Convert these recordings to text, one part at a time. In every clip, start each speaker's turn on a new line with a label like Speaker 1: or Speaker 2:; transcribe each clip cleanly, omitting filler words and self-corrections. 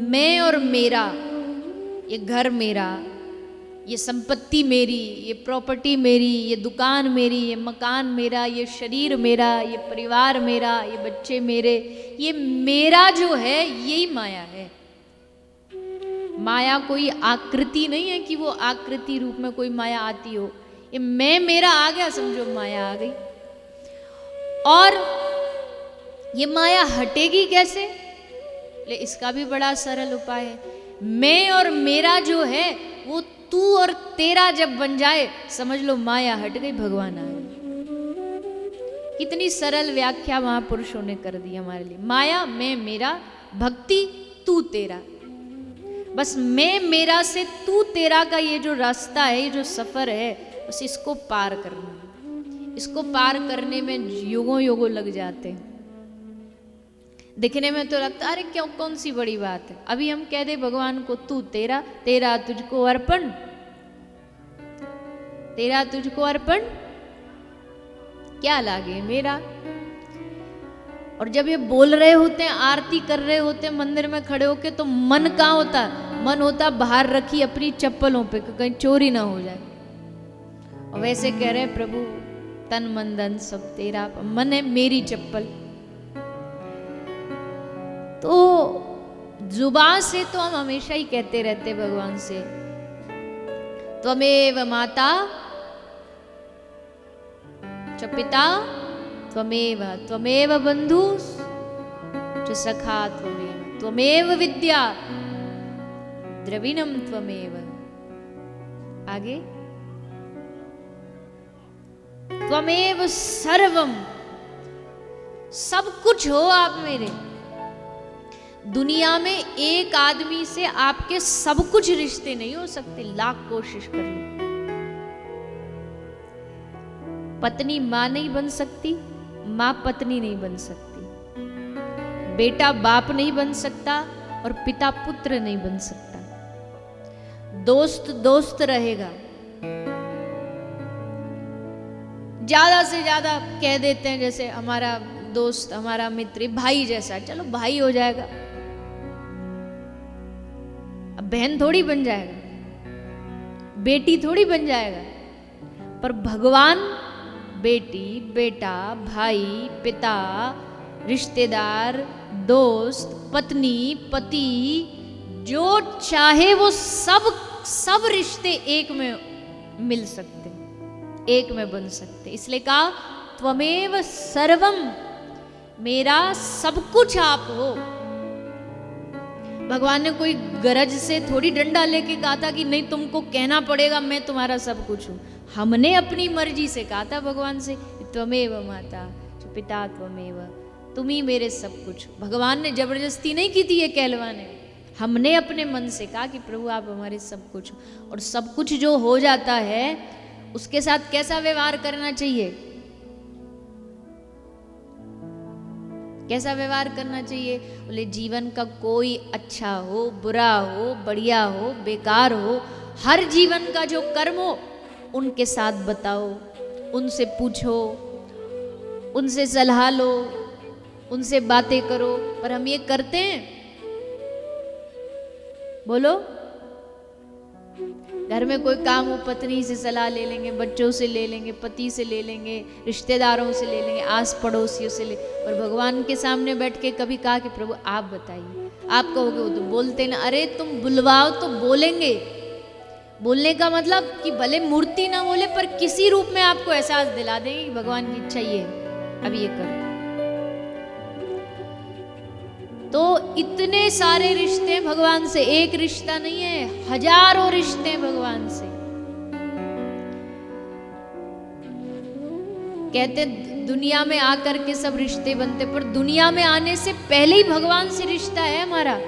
Speaker 1: मैं और मेरा, ये घर मेरा, ये संपत्ति मेरी, ये प्रॉपर्टी मेरी, ये दुकान मेरी, ये मकान मेरा, ये शरीर मेरा, ये परिवार मेरा, ये बच्चे मेरे, ये मेरा जो है यही माया है। माया कोई आकृति नहीं है कि वो आकृति रूप में कोई माया आती हो। ये मैं मेरा आ गया, समझो माया आ गई। और ये माया हटेगी कैसे? ले इसका भी बड़ा सरल उपाय है। मैं और मेरा जो है वो तू और तेरा जब बन जाए, समझ लो माया हट गई, भगवान आ गए। कितनी सरल व्याख्या महापुरुषों ने कर दी हमारे लिए। माया मैं मेरा, भक्ति तू तेरा। बस मैं मेरा से तू तेरा का ये जो रास्ता है, ये जो सफर है, बस इसको पार करना। इसको पार करने में युगों युगों लग जाते हैं। दिखने में तो लगता अरे क्यों, कौन सी बड़ी बात है। अभी हम कह दे भगवान को तू तेरा, तेरा तुझको अर्पण, तेरा तुझको अर्पण, क्या लागे मेरा। और जब ये बोल रहे होते हैं, आरती कर रहे होते हैं मंदिर में खड़े होके, तो मन कहाँ होता? मन होता बाहर रखी अपनी चप्पलों पे, कहीं चोरी ना हो जाए। और वैसे कह रहे प्रभु तन मन धन सब तेरा, मन है मेरी चप्पल। तो जुबान से तो हम हमेशा ही कहते रहते भगवान से, त्वमेव माता च पिता त्वमेव, त्वमेव बंधु च सखा त्वमेव, त्वमेव विद्या द्रविणम त्वमेव। आगे त्वमेव सर्वम, सब कुछ हो आप मेरे। दुनिया में एक आदमी से आपके सब कुछ रिश्ते नहीं हो सकते, लाख कोशिश कर लो। पत्नी मां नहीं बन सकती, मां पत्नी नहीं बन सकती, बेटा बाप नहीं बन सकता और पिता पुत्र नहीं बन सकता। दोस्त दोस्त रहेगा। ज्यादा से ज्यादा कह देते हैं जैसे हमारा दोस्त, हमारा मित्र भाई जैसा, चलो भाई हो जाएगा, अब बहन थोड़ी बन जाएगा, बेटी थोड़ी बन जाएगा। पर भगवान बेटी, बेटा, भाई, पिता, रिश्तेदार, दोस्त, पत्नी, पति, जो चाहे वो सब रिश्ते एक में मिल सकते, एक में बन सकते। इसलिए कहा त्वमेव सर्वम, मेरा सब कुछ आप हो। भगवान ने कोई गरज से थोड़ी डंडा लेके कहा था कि नहीं तुमको कहना पड़ेगा मैं तुम्हारा सब कुछ हूं। हमने अपनी मर्जी से कहा था भगवान से, त्वमेव माता पिता त्वमेव, तुम ही मेरे सब कुछ। भगवान ने जबरदस्ती नहीं की थी ये कहलवाने, हमने अपने मन से कहा कि प्रभु आप हमारे सब कुछ। और सब कुछ जो हो जाता है उसके साथ कैसा व्यवहार करना चाहिए? कैसा व्यवहार करना चाहिए? बोले जीवन का कोई अच्छा हो, बुरा हो, बढ़िया हो, बेकार हो, हर जीवन का जो कर्म हो उनके साथ बताओ, उनसे पूछो, उनसे सलाह लो, उनसे बातें करो। पर हम ये करते हैं? बोलो। घर में कोई काम हो पत्नी से सलाह ले लेंगे, बच्चों से ले लेंगे, पति से ले लेंगे, रिश्तेदारों से ले लेंगे, आस पड़ोसियों से ले। पर भगवान के सामने बैठ के कभी कहा कि प्रभु आप बताइए। आप कहोगे वो तो बोलते ना, अरे तुम बुलवाओ तो बोलेंगे। बोलने का मतलब कि भले मूर्ति ना बोले पर किसी रूप में आपको एहसास दिला देंगे कि भगवान की इच्छा ये है, अब ये करो। तो इतने सारे रिश्ते भगवान से, एक रिश्ता नहीं है, हजारों रिश्ते भगवान से। कहते दुनिया में आकर के सब रिश्ते बनते, पर दुनिया में आने से पहले ही भगवान से रिश्ता है हमारा।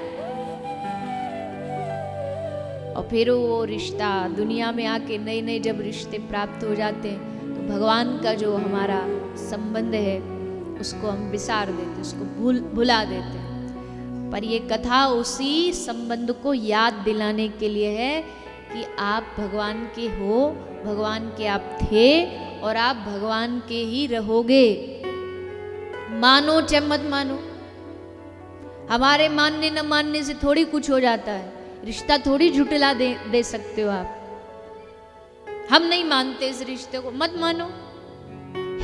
Speaker 1: और फिर वो रिश्ता दुनिया में आके नए नए जब रिश्ते प्राप्त हो जाते हैं तो भगवान का जो हमारा संबंध है उसको हम विसार देते, उसको भुला देते हैं। पर ये कथा उसी संबंध को याद दिलाने के लिए है कि आप भगवान के हो, भगवान के आप थे और आप भगवान के ही रहोगे। मानो चाहे मत मानो, हमारे मानने न मानने से थोड़ी कुछ हो जाता है, रिश्ता थोड़ी झुटला दे सकते हो आप। हम नहीं मानते इस रिश्ते को, मत मानो,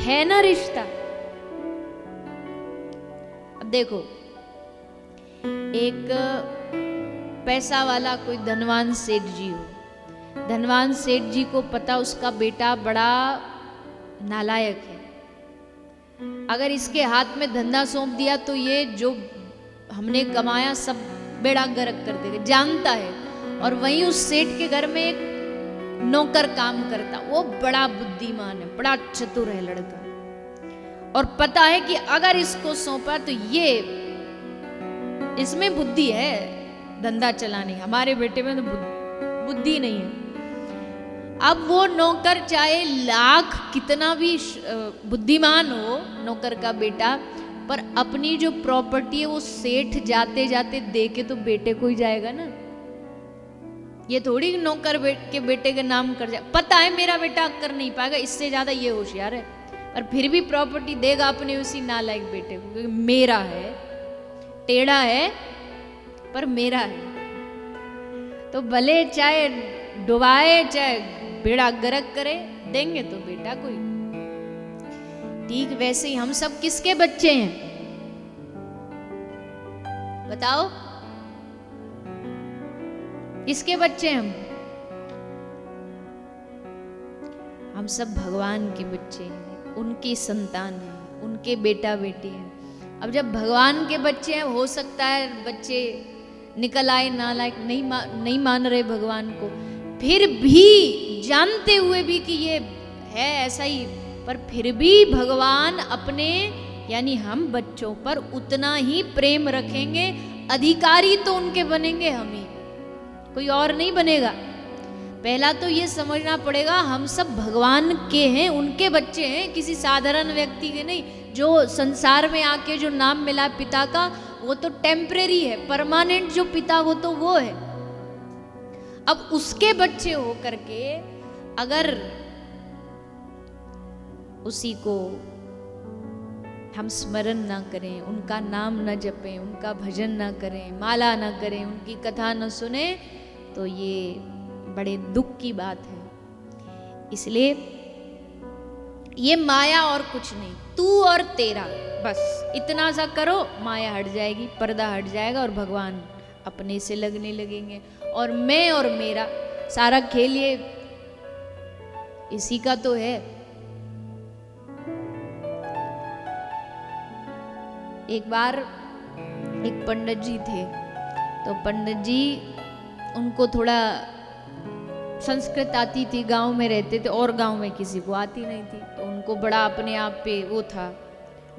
Speaker 1: है ना रिश्ता। अब देखो, एक पैसा वाला कोई धनवान सेठ जी हो, धनवान सेठ जी को पता उसका बेटा बड़ा नालायक है, अगर इसके हाथ में धंधा सौंप दिया तो ये जो हमने कमाया सब बेड़ा गर्क कर देगा, जानता है। और वहीं उस सेठ के घर में एक नौकर काम करता, वो बड़ा बुद्धिमान है, बड़ा चतुर है लड़का, और पता है कि अगर इसको सौंपा तो ये, इसमें बुद्धि है धंधा चलाने, हमारे बेटे में तो बुद्धि नहीं है। अब वो नौकर चाहे लाख कितना भी बुद्धिमान हो, नौकर का बेटा, पर अपनी जो प्रॉपर्टी है वो सेठ जाते जाते दे के तो बेटे को ही जाएगा ना। ये थोड़ी नौकर के बेटे के नाम कर जाए, पता है मेरा बेटा कर नहीं पाएगा, इससे ज्यादा ये होशियार है, पर फिर भी प्रॉपर्टी देगा अपने उसी नालायक बेटे को, क्योंकि मेरा है, टेढ़ा है पर मेरा है। तो भले चाहे डुबाए चाहे बेड़ा गर्क करे, देंगे तो बेटा कोई। ठीक वैसे ही हम सब किसके बच्चे हैं बताओ, किसके बच्चे हैं हम सब भगवान के बच्चे हैं, उनकी संतान हैं, उनके बेटा बेटी हैं। अब जब भगवान के बच्चे हैं, हो सकता है बच्चे निकल आए नालायक, नहीं मान रहे भगवान को, फिर भी जानते हुए भी कि ये है ऐसा ही, पर फिर भी भगवान अपने यानी हम बच्चों पर उतना ही प्रेम रखेंगे, अधिकारी तो उनके बनेंगे हम ही, कोई और नहीं बनेगा। पहला तो ये समझना पड़ेगा हम सब भगवान के हैं, उनके बच्चे हैं, किसी साधारण व्यक्ति के नहीं। जो संसार में आके जो नाम मिला पिता का, वो तो टेम्परेरी है, परमानेंट जो पिता वो तो वो है। अब उसके बच्चे हो करके अगर उसी को हम स्मरण ना करें, उनका नाम न जपें, उनका भजन ना करें, माला ना करें, उनकी कथा न सुने, तो ये बड़े दुख की बात है। इसलिए ये माया और कुछ नहीं, तू और तेरा, बस इतना सा करो, माया हट जाएगी, पर्दा हट जाएगा और भगवान अपने से लगने लगेंगे। और मैं और मेरा सारा खेल ये इसी का तो है। एक बार एक पंडित जी थे, तो पंडित जी उनको थोड़ा संस्कृत आती थी, गांव में रहते थे और गांव में किसी को आती नहीं थी, तो उनको बड़ा अपने आप पे वो था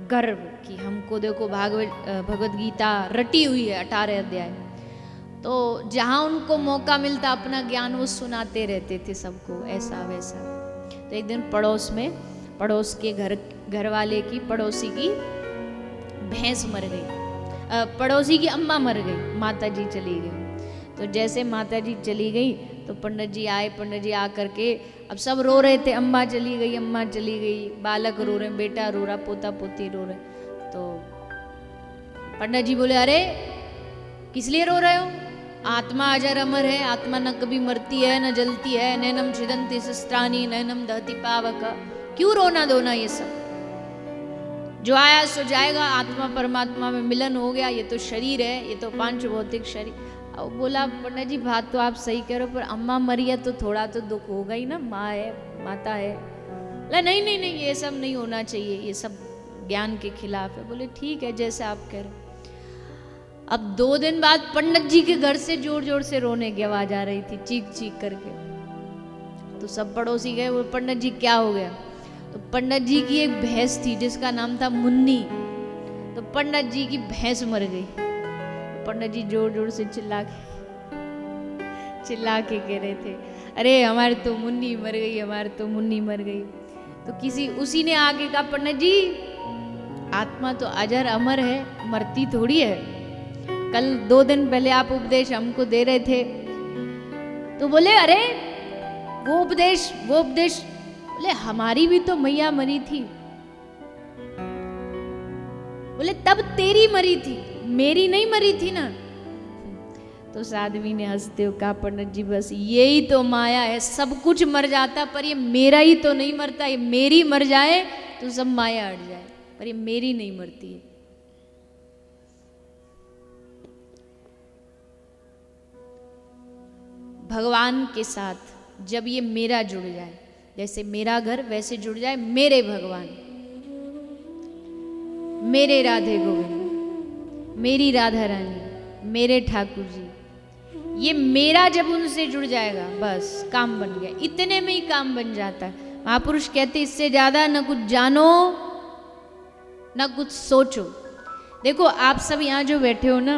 Speaker 1: गर्व कि हमको देखो भगवत गीता रटी हुई है 18 अध्याय। तो जहाँ उनको मौका मिलता अपना ज्ञान वो सुनाते रहते थे सबको, ऐसा वैसा। तो एक दिन पड़ोस के घर वाले की पड़ोसी की भैंस मर गई, पड़ोसी की अम्मा मर गई, माता जी चली गई। तो जैसे माता जी चली गई तो पंडित जी आए, पंडित जी आकर के अब सब रो रहे थे, अम्मा चली गई, अम्मा चली गई, बालक रो रहे, बेटा रो रहा, पोता पोती रो रहे। तो पंडित जी बोले, अरे किस लिए रो रहे हो, आत्मा अजर अमर है, आत्मा न कभी मरती है न जलती है, नैनम छिदन्ति शस्त्राणि नैनम दहति पावक, क्यों रोना धोना ये सब, जो आया सो जाएगा, आत्मा परमात्मा में मिलन हो गया, ये तो शरीर है, ये तो पांच भौतिक शरीर। अब बोला पंडित जी बात तो आप सही कह रहे हो, पर अम्मा मरी है तो थोड़ा तो दुख होगा ही ना, माँ है, माता है। नहीं नहीं नहीं, ये सब नहीं होना चाहिए, ये सब ज्ञान के खिलाफ है। बोले ठीक है जैसे आप कह रहे। अब 2 दिन बाद पंडित जी के घर से जोर जोर से रोने की आवाज आ रही थी, चीख चीख करके। तो सब पड़ोसी गए, वो पंडित जी क्या हो गया। तो पंडित जी की एक भैंस थी जिसका नाम था मुन्नी, तो पंडित जी की भैंस मर गई। पंडित जी जोर जोर से चिल्ला के कह रहे थे, अरे हमारे तो मुन्नी मर गई, हमारे तो मुन्नी मर गई। तो उसी ने आगे कहा, पंडित जी आत्मा तो अजर अमर है, मरती थोड़ी है, कल 2 दिन पहले आप उपदेश हमको दे रहे थे। तो बोले अरे वो उपदेश बोले हमारी भी तो मैया मरी थी। बोले तब तेरी मरी थी, मेरी नहीं मरी थी ना। तो साध्वी ने हंसते हुए कहा, पंडित जी बस यही तो माया है, सब कुछ मर जाता पर ये मेरा ही तो नहीं मरता। ये मेरी मर जाए तो सब माया हट जाए, पर ये मेरी नहीं मरती है। भगवान के साथ जब ये मेरा जुड़ जाए, जैसे मेरा घर वैसे जुड़ जाए मेरे भगवान, मेरे राधे गोविंद, मेरी राधा रानी, मेरे ठाकुर जी, ये मेरा जब उनसे जुड़ जाएगा बस काम बन गया। इतने में ही काम बन जाता है। महापुरुष कहते इससे ज्यादा न कुछ जानो न कुछ सोचो। देखो आप सब यहाँ जो बैठे हो ना,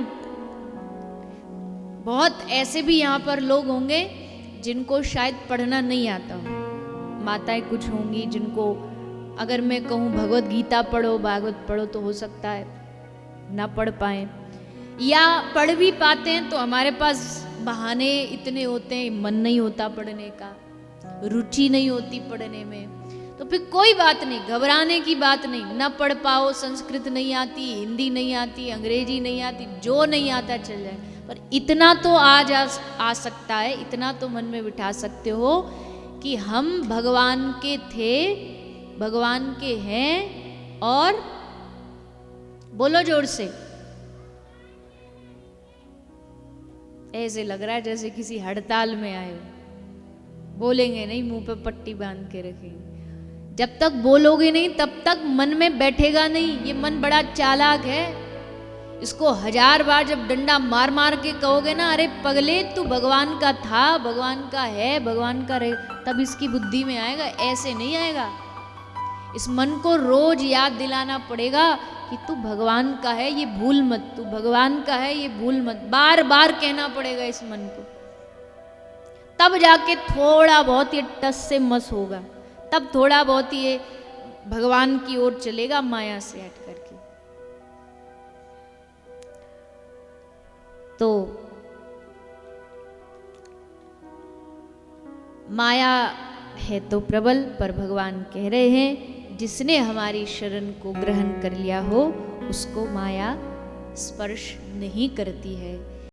Speaker 1: बहुत ऐसे भी यहाँ पर लोग होंगे जिनको शायद पढ़ना नहीं आता हो। माताएं कुछ होंगी जिनको अगर मैं कहूँ भगवत गीता पढ़ो, भागवत पढ़ो, तो हो सकता है ना पढ़ पाए, या पढ़ भी पाते हैं तो हमारे पास बहाने इतने होते हैं, मन नहीं होता पढ़ने का, रुचि नहीं होती पढ़ने में। तो फिर कोई बात नहीं, घबराने की बात नहीं। ना पढ़ पाओ, संस्कृत नहीं आती, हिंदी नहीं आती, अंग्रेजी नहीं आती, जो नहीं आता चल जाए, पर इतना तो आ सकता है, इतना तो मन में बिठा सकते हो कि हम भगवान के थे, भगवान के हैं, और बोलो जोर से, ऐसे लग रहा है जैसे किसी हड़ताल में आए हो। बोलेंगे नहीं, मुंह पे पट्टी बांध के रखेंगे। जब तक बोलोगे नहीं तब तक मन में बैठेगा नहीं। ये मन बड़ा चालाक है, इसको 1000 बार जब डंडा मार मार के कहोगे ना, अरे पगले तू भगवान का था, भगवान का है, भगवान का रहे, तब इसकी बुद्धि में आएगा। ऐसे नहीं आएगा। इस मन को रोज याद दिलाना पड़ेगा कि तू भगवान का है, ये भूल मत, तू भगवान का है, ये भूल मत। बार बार कहना पड़ेगा इस मन को, तब जाके थोड़ा बहुत ये टस से मस होगा, तब थोड़ा बहुत ये भगवान की ओर चलेगा, माया से हट करके। तो माया है तो प्रबल, पर भगवान कह रहे हैं जिसने हमारी शरण को ग्रहण कर लिया हो उसको माया स्पर्श नहीं करती है।